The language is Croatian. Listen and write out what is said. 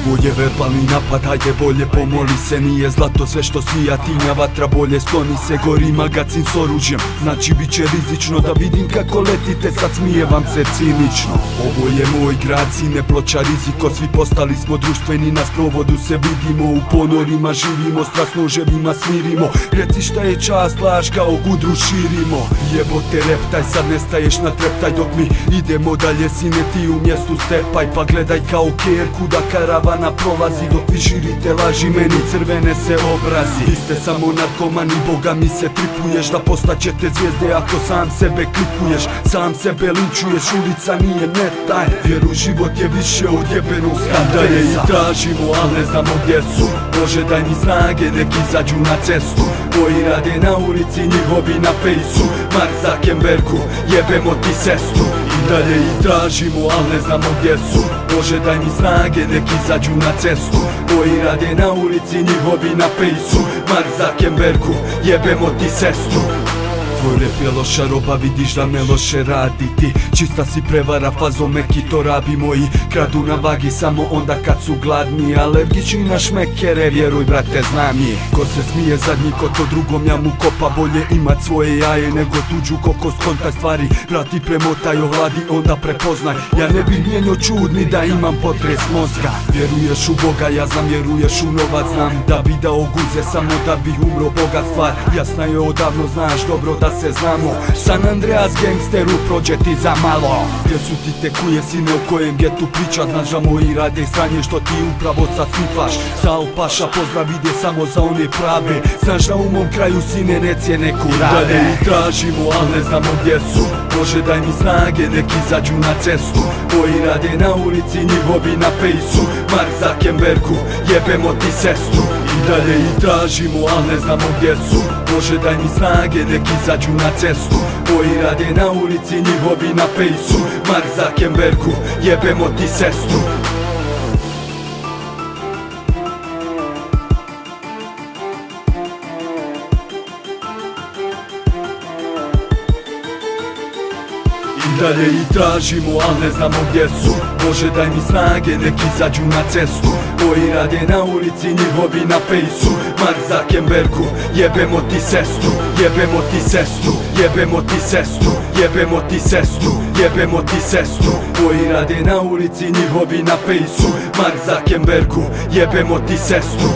Ovo je verbalni napad, hajde bolje pomoli se. Nije zlato sve što sija, tinja vatra, bolje skloni se. Gori magacin s oružjem, znači bit će rizično. Da vidim kako letite, sad smije vam se cinično. Ovo je moj grad, sine Ploča, riziko. Svi postali smo društveni, na sprovodu se vidimo. U ponorima živimo, strasno u ževima smirimo. Reci šta je čast, laž kao gudru širimo. Jebote reptaj, sad ne staješ na treptaj. Dok mi idemo dalje, sine, ti u mjestu stepaj. Pa gledaj kao kerku da karavana prolazi. Dok vi širite laži, meni crvene se obrazi. Vi ste samo narkomani, boga mi se tripuješ. Da postaćete zvijezde ako sam sebe klipuješ. Sam sebe linčuješ, ulica nije netaj. Vjeru, život je više od jebenog skandalje. I tražimo, al ne znamo gdje su. Bože daj mi snage, nek izađu na cestu. Koji rade na ulici, njihovi na fejsu. Mark Zuckerbergu, jebemo ti sestru. I dalje ih tražimo, al ne znamo gdje su. Bože daj mi snage, nek izađu na cestu. Koji rade na ulici, njihovi na fejsu. Mark Zuckerbergu, jebemo ti sestru. Tvoj rep je loša roba, vidiš da me loše radi ti. Čista si prevara, fazo meki to rabimo. I kradu na vagi samo onda kad su gladni. Alergični na šmekere, vjeruj brate znam je. Ko se smije zadnji, ko to drugom jamu kopa. Bolje imat svoje jaje nego tuđu koko. Skontaj stvari, vrati premotaj, ohladi onda prepoznaj. Ja ne bih mijenio čudni da imam potres mozga. Vjeruješ u Boga, ja znam, vjeruješ u novac. Znam da bi dao guze samo da bi umro, boga stvar jasna je odavno, znaš dobro da se znamo. San Andreas gangsteru prođe ti za malo. Gdje su ti te kuje, sine, u kojem getu priča. Znaš da moji rade stranje što ti upravo sad snifaš. Sal paša pozdrav ide samo za one prave. Znaš da u mom kraju, sine, ne cijene kurave. Dalje ih tražimo, al ne znamo gdje su. Bože daj mi snage, nek izađu na cestu. Koji rade na ulici, njihovi na fejsu. Mark Zuckerbergu, jebemo ti sestru. I dalje ih tražimo, al ne znamo gdje su. Bože daj mi snage, nek izađu na cestu. Koji rade na ulici, njihovi na fejsu. Mark Zuckerbergu, jebemo ti sestru. I dalje ih tražimo, al ne znamo gdje su. Bože daj mi snage, nek izađu na cestu. Koji rade na ulici, njihovi na fejsu. Mark Zuckerbergu, jebemo ti sestru. Jebemo ti sestru, jebemo ti sestru. Jebemo ti sestru, jebemo ti sestru. Koji rade na ulici, njihovi na fejsu. Mark Zuckerbergu, jebemo ti sestru.